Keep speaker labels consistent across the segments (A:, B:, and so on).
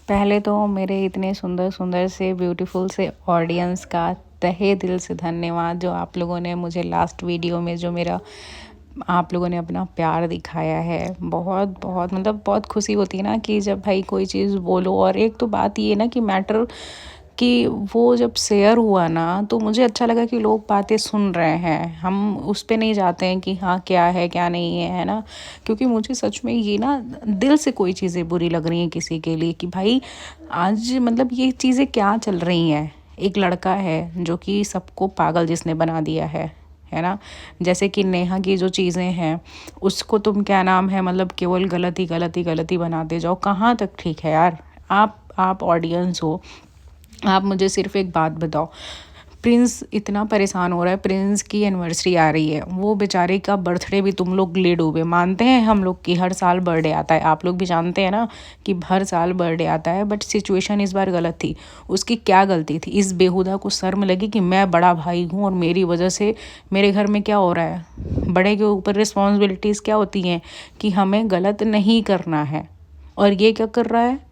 A: पहले तो मेरे इतने सुंदर सुंदर से ब्यूटीफुल से ऑडियंस का तहे दिल से धन्यवाद, जो आप लोगों ने मुझे लास्ट वीडियो में जो मेरा आप लोगों ने अपना प्यार दिखाया है। बहुत बहुत मतलब बहुत खुशी होती है ना कि जब भाई कोई चीज़ बोलो। और एक तो बात ये ना कि मैटर कि वो जब शेयर हुआ ना, तो मुझे अच्छा लगा कि लोग बातें सुन रहे हैं। हम उस पे नहीं जाते हैं कि हाँ क्या है क्या नहीं है ना। क्योंकि मुझे सच में ये ना दिल से कोई चीज़ें बुरी लग रही हैं किसी के लिए कि भाई आज मतलब ये चीज़ें क्या चल रही हैं। एक लड़का है जो कि सबको पागल जिसने बना दिया है ना। जैसे कि नेहा की जो चीज़ें हैं उसको तुम क्या नाम है मतलब केवल गलती गलती गलती बनाते जाओ। कहाँ तक ठीक है यार। आप ऑडियंस हो, आप मुझे सिर्फ एक बात बताओ। प्रिंस इतना परेशान हो रहा है, प्रिंस की एनिवर्सरी आ रही है, वो बेचारे का बर्थडे भी तुम लोग ले डूबे। मानते हैं हम लोग कि हर साल बर्थडे आता है, आप लोग भी जानते हैं ना कि हर साल बर्थडे आता है, बट सिचुएशन इस बार गलत थी। उसकी क्या गलती थी? इस बेहुदा को शर्म लगी कि मैं बड़ा भाई हूँ और मेरी वजह से मेरे घर में क्या हो रहा है। बड़े के ऊपर रिस्पॉन्सिबिलिटीज़ क्या होती हैं कि हमें गलत नहीं करना है। और ये क्या कर रहा है?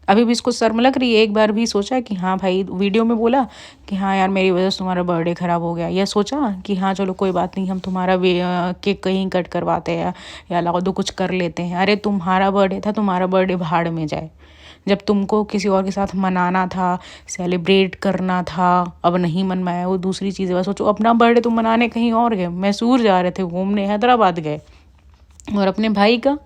A: अभी भी इसको शर्म लग रही है? एक बार भी सोचा कि हाँ भाई, वीडियो में बोला कि हाँ यार मेरी वजह से तुम्हारा बर्थडे ख़राब हो गया, या सोचा कि हाँ चलो कोई बात नहीं, हम तुम्हारा केक कहीं कट करवाते हैं या लाओ दो कुछ कर लेते हैं। अरे तुम्हारा बर्थडे था, तुम्हारा बर्थडे भाड़ में जाए। जब तुमको किसी और के साथ मनाना था, सेलिब्रेट करना था, अब नहीं मनवाया वो दूसरी चीज़ है। सोचो अपना बर्थडे तुम मनाने कहीं और गए, मैसूर जा रहे थे घूमने, हैदराबाद गए, और अपने भाई का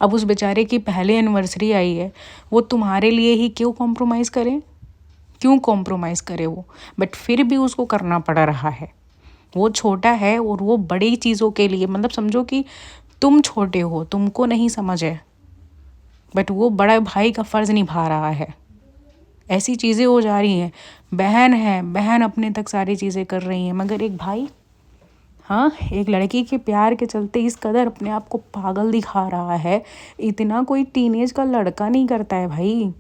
A: अब उस बेचारे की पहली एनिवर्सरी आई है, वो तुम्हारे लिए ही क्यों कॉम्प्रोमाइज़ करें? क्यों कॉम्प्रोमाइज़ करे वो? बट फिर भी उसको करना पड़ रहा है। वो छोटा है और वो बड़ी चीज़ों के लिए मतलब समझो कि तुम छोटे हो, तुमको नहीं समझ है, बट वो बड़ा भाई का फ़र्ज़ निभा रहा है। ऐसी चीज़ें हो जा रही हैं। बहन है, बहन अपने तक सारी चीज़ें कर रही हैं, मगर एक भाई, हाँ, एक लड़की के प्यार के चलते इस कदर अपने आप को पागल दिखा रहा है। इतना कोई टीनेज का लड़का नहीं करता है भाई।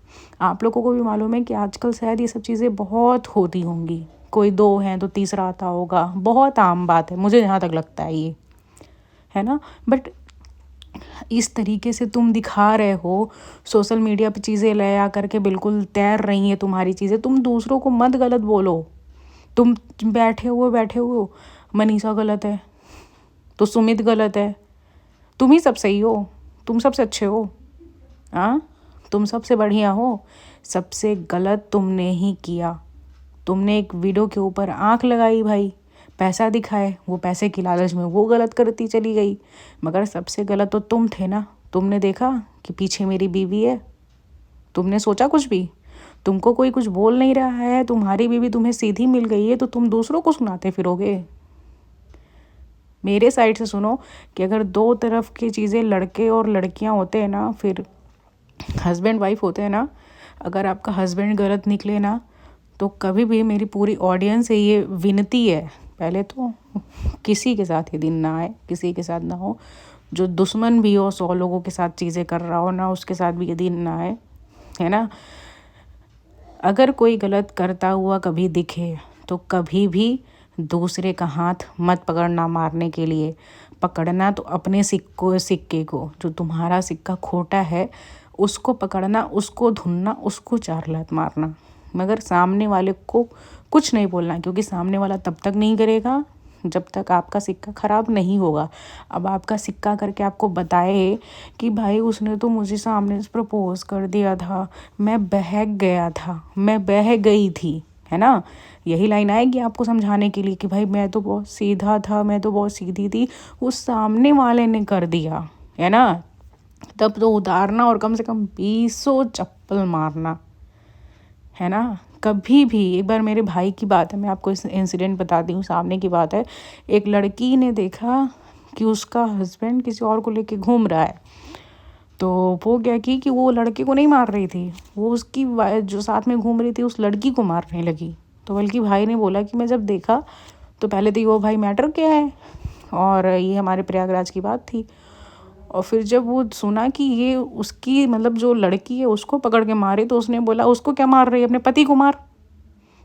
A: आप लोगों को भी मालूम है कि आजकल शायद ये सब चीज़ें बहुत होती होंगी। कोई दो हैं तो तीसरा आता होगा, बहुत आम बात है, मुझे जहाँ तक लगता है ये, है ना। बट इस तरीके से तुम दिखा रहे हो, सोशल मीडिया पे चीज़ें ले आ करके बिल्कुल तैर रही हैं तुम्हारी चीज़ें। तुम दूसरों को मत गलत बोलो। तुम बैठे हो, मनीषा गलत है तो सुमित गलत है, तुम ही सब सही हो, तुम सबसे अच्छे हो, हाँ, तुम सबसे बढ़िया हो। सबसे गलत तुमने ही किया। तुमने एक वीडियो के ऊपर आंख लगाई भाई, पैसा दिखाए, वो पैसे की लालच में वो गलत करती चली गई। मगर सबसे गलत तो तुम थे ना। तुमने देखा कि पीछे मेरी बीवी है, तुमने सोचा कुछ भी? तुमको कोई कुछ बोल नहीं रहा है, तुम्हारी बीवी तुम्हें सीधी मिल गई है, तो तुम दूसरों को सुनाते फिरोगे? मेरे साइड से सुनो कि अगर दो तरफ की चीज़ें, लड़के और लड़कियां होते हैं ना, फिर हस्बैंड वाइफ होते हैं ना, अगर आपका हस्बैंड गलत निकले ना, तो कभी भी मेरी पूरी ऑडियंस से ये विनती है, पहले तो किसी के साथ ये दिन ना आए, किसी के साथ ना हो। जो दुश्मन भी हो, 100 लोगों के साथ चीज़ें कर रहा हो ना, उसके साथ भी ये दिन ना आए, है ना। अगर कोई गलत करता हुआ कभी दिखे तो कभी भी दूसरे का हाथ मत पकड़ना मारने के लिए। पकड़ना तो अपने सिक्के को, जो तुम्हारा सिक्का खोटा है उसको पकड़ना, उसको धुनना, उसको 4 लात मारना, मगर सामने वाले को कुछ नहीं बोलना, क्योंकि सामने वाला तब तक नहीं करेगा जब तक आपका सिक्का ख़राब नहीं होगा। अब आपका सिक्का करके आपको बताए कि भाई उसने तो मुझे सामने से प्रपोज कर दिया था, मैं बहक गया था, मैं बह गई थी, है ना। यही लाइन आएगी आपको समझाने के लिए कि भाई मैं तो बहुत सीधा था, मैं तो बहुत सीधी थी, उस सामने वाले ने कर दिया, है ना। तब तो उतारना और कम से कम 20 चप्पल मारना, है ना। कभी भी, एक बार मेरे भाई की बात है, मैं आपको इस इंसिडेंट बताती हूँ, सामने की बात है। एक लड़की ने देखा कि उसका हस्बैंड किसी और को लेके घूम रहा है, तो वो क्या की कि वो लड़के को नहीं मार रही थी, वो उसकी जो साथ में घूम रही थी उस लड़की को मारने लगी। तो बल्कि भाई ने बोला कि मैं जब देखा तो पहले तो वो भाई मैटर क्या है, और ये हमारे प्रयागराज की बात थी। और फिर जब वो सुना कि ये उसकी मतलब जो लड़की है उसको पकड़ के मारे, तो उसने बोला उसको क्या मार रही है, अपने पति को मार।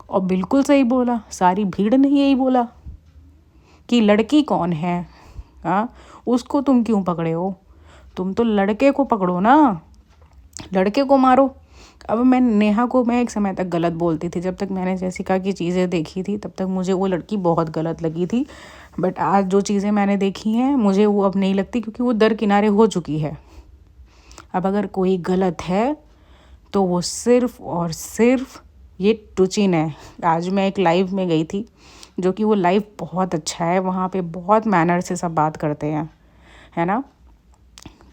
A: और बिल्कुल सही बोला, सारी भीड़ ने यही बोला कि लड़की कौन है, हाँ, उसको तुम क्यों पकड़े हो? तुम तो लड़के को पकड़ो ना, लड़के को मारो। अब मैं एक समय तक गलत बोलती थी, जब तक मैंने जेसिका की चीज़ें देखी थी तब तक मुझे वो लड़की बहुत गलत लगी थी। बट आज जो चीज़ें मैंने देखी हैं मुझे वो अब नहीं लगती, क्योंकि वो दरकिनारे हो चुकी है। अब अगर कोई गलत है तो वो सिर्फ़ और सिर्फ ये टुचिन है। आज मैं एक लाइव में गई थी, जो कि वो लाइव बहुत अच्छा है, वहाँ पे बहुत मैनर से सब बात करते हैं, है ना।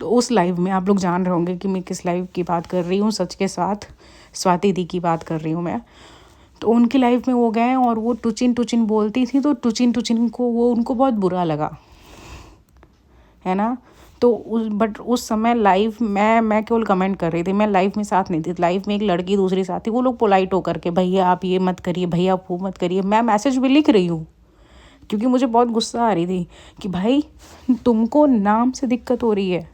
A: तो उस लाइव में आप लोग जान रहे होंगे कि मैं किस लाइव की बात कर रही हूँ, सच के साथ स्वाति दी की बात कर रही हूँ मैं। तो उनकी लाइफ में वो गए और वो टुचिन टुचिन बोलती थी, तो टुचिन टुचिन को वो उनको बहुत बुरा लगा, है ना। तो उस समय लाइव मैं केवल कमेंट कर रही थी, मैं लाइव में साथ नहीं थी। लाइव में एक लड़की दूसरी साथ थी, वो लोग पोलाइट होकर के भैया आप ये मत करिए, भैया आप वो मत करिए। मैं मैसेज भी लिख रही हूँ क्योंकि मुझे बहुत गुस्सा आ रही थी कि भाई तुमको नाम से दिक्कत हो रही है,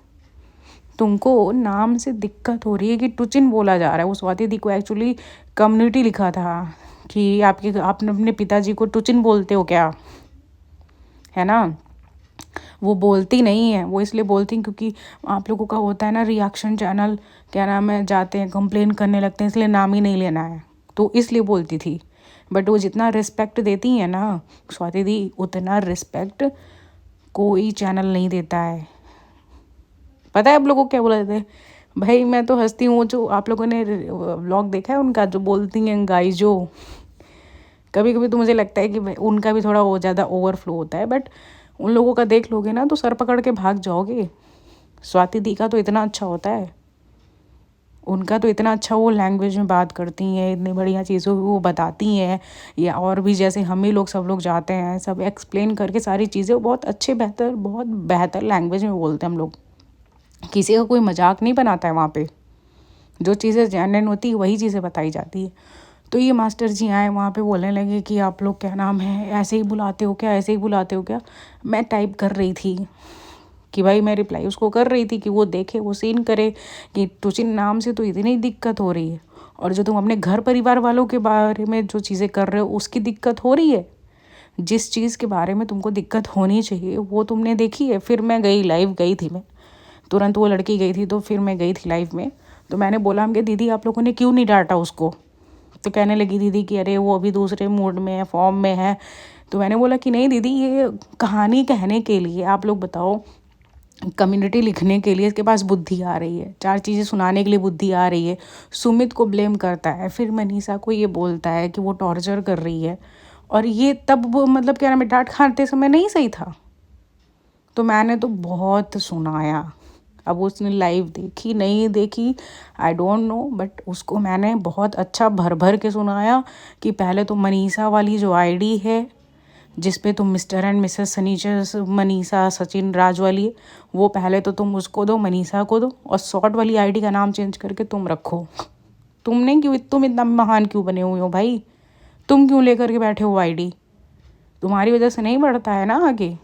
A: तुमको नाम से दिक्कत हो रही है कि टुचिन बोला जा रहा है। वो स्वाति दी को एक्चुअली कम्युनिटी लिखा था कि आपने अपने पिताजी को टुचिन बोलते हो क्या, है ना। वो बोलती नहीं है, वो इसलिए बोलती हैं क्योंकि आप लोगों का होता है ना रिएक्शन चैनल, क्या नाम है, जाते हैं कंप्लेन करने लगते हैं, इसलिए नाम ही नहीं लेना है, तो इसलिए बोलती थी। बट वो जितना रिस्पेक्ट देती हैं ना स्वाति दी, उतना रिस्पेक्ट कोई चैनल नहीं देता है। पता है आप लोगों को क्या बोला जाता है? भाई मैं तो हंसती हूँ, जो आप लोगों ने व्लॉग देखा है उनका, जो बोलती हैं गाइस, जो कभी कभी तो मुझे लगता है कि उनका भी थोड़ा वो ज़्यादा ओवरफ्लो होता है, बट उन लोगों का देख लोगे ना तो सर पकड़ के भाग जाओगे। स्वाति दी का तो इतना अच्छा होता है, उनका तो इतना अच्छा, वो लैंग्वेज में बात करती हैं, इतनी बढ़िया चीज़ों वो बताती हैं, या और भी जैसे हम ही लोग सब लोग जाते हैं, सब एक्सप्लेन करके सारी चीज़ें बहुत अच्छे बहुत बेहतर लैंग्वेज में बोलते हैं हम लोग। किसी का कोई मजाक नहीं बनाता है वहाँ पे, जो चीज़ें जेन्युइन होती है वही चीज़ें बताई जाती है। तो ये मास्टर जी आए वहाँ पे बोलने लगे कि आप लोग क्या नाम है ऐसे ही बुलाते हो क्या, ऐसे ही बुलाते हो क्या। मैं टाइप कर रही थी कि भाई मैं रिप्लाई उसको कर रही थी कि वो देखे, वो सीन करे कि टुचिन नाम से तो इतनी दिक्कत हो रही है, और जो तुम अपने घर परिवार वालों के बारे में जो चीज़ें कर रहे हो उसकी दिक्कत हो रही है। जिस चीज़ के बारे में तुमको दिक्कत होनी चाहिए वो तुमने देखी है। फिर मैं गई, लाइव गई थी मैं, तुरंत वो लड़की गई थी तो फिर मैं गई थी लाइव में। तो मैंने बोला हम कि दीदी आप लोगों ने क्यों नहीं डांटा उसको। तो कहने लगी दीदी कि अरे वो अभी दूसरे मूड में है, फॉर्म में है। तो मैंने बोला कि नहीं दीदी, ये कहानी कहने के लिए, आप लोग बताओ, कम्युनिटी लिखने के लिए इसके पास बुद्धि आ रही है, 4 चीज़ें सुनाने के लिए बुद्धि आ रही है। सुमित को ब्लेम करता है, फिर मनीषा को ये बोलता है कि वो टॉर्चर कर रही है, और ये तब वो मतलब क्या नाम है डांट खाते समय नहीं सही था। तो मैंने तो बहुत सुनाया। अब उसने लाइव देखी नहीं देखी आई डोंट नो, बट उसको मैंने बहुत अच्छा भर भर के सुनाया कि पहले तो मनीषा वाली जो आईडी है जिस पे तुम मिस्टर एंड मिसेस सनीचर मनीषा सचिन राज वाली है, वो पहले तो तुम उसको दो, मनीषा को दो, और शॉर्ट वाली आईडी का नाम चेंज करके तुम रखो। तुम इतना महान क्यों बने हुए हो भाई? तुम क्यों लेकर के बैठे हो आईडी? तुम्हारी वजह से नहीं बढ़ता है ना आगे।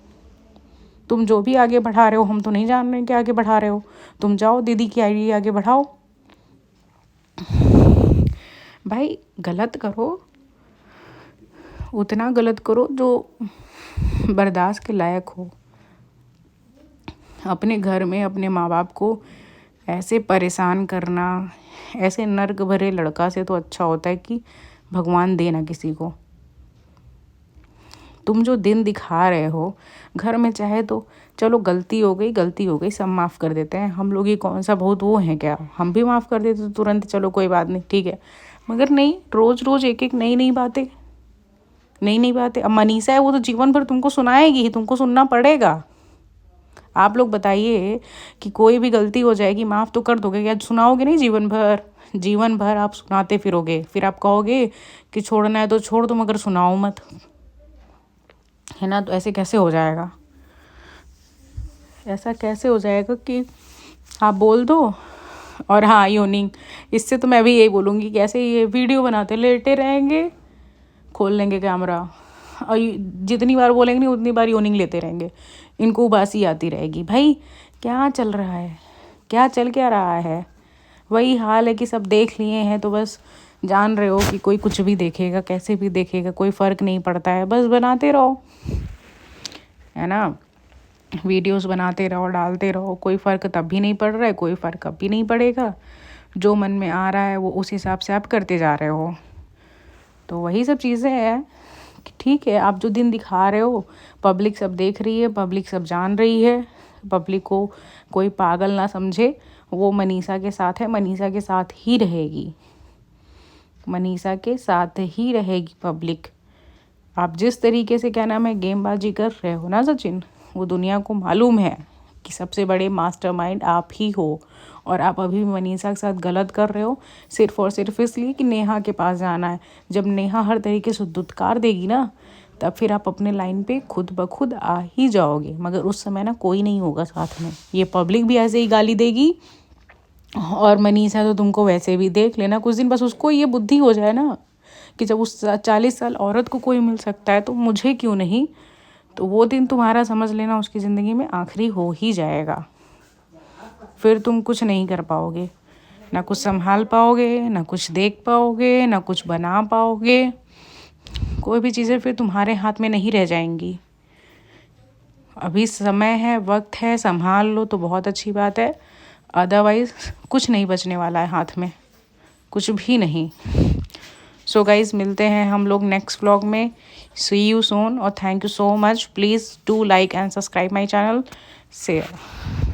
A: तुम जो भी आगे बढ़ा रहे हो हम तो नहीं जान रहे कि आगे बढ़ा रहे हो। तुम जाओ दीदी की आईडी आगे बढ़ाओ। भाई गलत करो, उतना गलत करो जो बर्दाश्त के लायक हो। अपने घर में अपने माँ बाप को ऐसे परेशान करना, ऐसे नर्क भरे लड़का से तो अच्छा होता है कि भगवान दे ना किसी को। तुम जो दिन दिखा रहे हो घर में, चाहे तो चलो गलती हो गई, सब माफ़ कर देते हैं हम लोग। ये कौन सा बहुत वो है क्या, हम भी माफ़ कर देते तो तुरंत चलो कोई बात नहीं ठीक है। मगर नहीं, रोज़ रोज़ एक एक नई नई बातें। अब मनीषा है वो तो जीवन भर तुमको सुनाएगी ही, तुमको सुनना पड़ेगा। आप लोग बताइए कि कोई भी गलती हो जाएगी माफ़ तो कर दोगे क्या? सुनाओगे नहीं जीवन भर आप सुनाते फिरोगे, फिर आप कहोगे कि छोड़ना है तो छोड़ दो मगर सुनाओ मत, है ना। तो ऐसे कैसे हो जाएगा? ऐसा कैसे हो जाएगा कि आप बोल दो। और हाँ योनिंग, इससे तो मैं भी यही बोलूँगी कि ऐसे ये वीडियो बनाते लेटे रहेंगे, खोल लेंगे कैमरा, और जितनी बार बोलेंगे नहीं उतनी बार योनिंग लेते रहेंगे, इनको उबासी आती रहेगी। भाई क्या चल रहा है, क्या रहा है? वही हाल है कि सब देख लिए हैं तो बस जान रहे हो कि कोई कुछ भी देखेगा, कैसे भी देखेगा, कोई फ़र्क नहीं पड़ता है, बस बनाते रहो, है ना। वीडियोस बनाते रहो, डालते रहो, कोई फ़र्क तब भी नहीं पड़ रहा है, कोई फ़र्क अब भी नहीं पड़ेगा। जो मन में आ रहा है वो उस हिसाब से आप करते जा रहे हो। तो वही सब चीज़ें हैं कि ठीक है, आप जो दिन दिखा रहे हो पब्लिक सब देख रही है, पब्लिक सब जान रही है, पब्लिक को कोई पागल ना समझे। वो मनीषा के साथ है, मनीषा के साथ ही रहेगी, मनीषा के साथ ही रहेगी पब्लिक। आप जिस तरीके से क्या नाम है गेमबाजी कर रहे हो ना सचिन, वो दुनिया को मालूम है कि सबसे बड़े मास्टरमाइंड आप ही हो। और आप अभी भी मनीषा के साथ गलत कर रहे हो सिर्फ और सिर्फ इसलिए कि नेहा के पास जाना है। जब नेहा हर तरीके से दुत्कार देगी ना, तब फिर आप अपने लाइन पे खुद ब खुद आ ही जाओगे। मगर उस समय ना कोई नहीं होगा साथ में, ये पब्लिक भी ऐसे ही गाली देगी। और मनीषा तो तुमको वैसे भी देख लेना कुछ दिन, बस उसको ये बुद्धि हो जाए ना कि जब उस 40 साल औरत को कोई मिल सकता है तो मुझे क्यों नहीं, तो वो दिन तुम्हारा समझ लेना उसकी ज़िंदगी में आखिरी हो ही जाएगा। फिर तुम कुछ नहीं कर पाओगे, ना कुछ संभाल पाओगे, ना कुछ देख पाओगे, ना कुछ बना पाओगे। कोई भी चीज़ें फिर तुम्हारे हाथ में नहीं रह जाएंगी। अभी समय है, वक्त है, संभाल लो तो बहुत अच्छी बात है। अदरवाइज़ कुछ नहीं बचने वाला है हाथ में, कुछ भी नहीं। सो गाइज़, मिलते हैं हम लोग नेक्स्ट व्लॉग में। सी यू सून और thank you so much. Please do like and subscribe my channel. Share.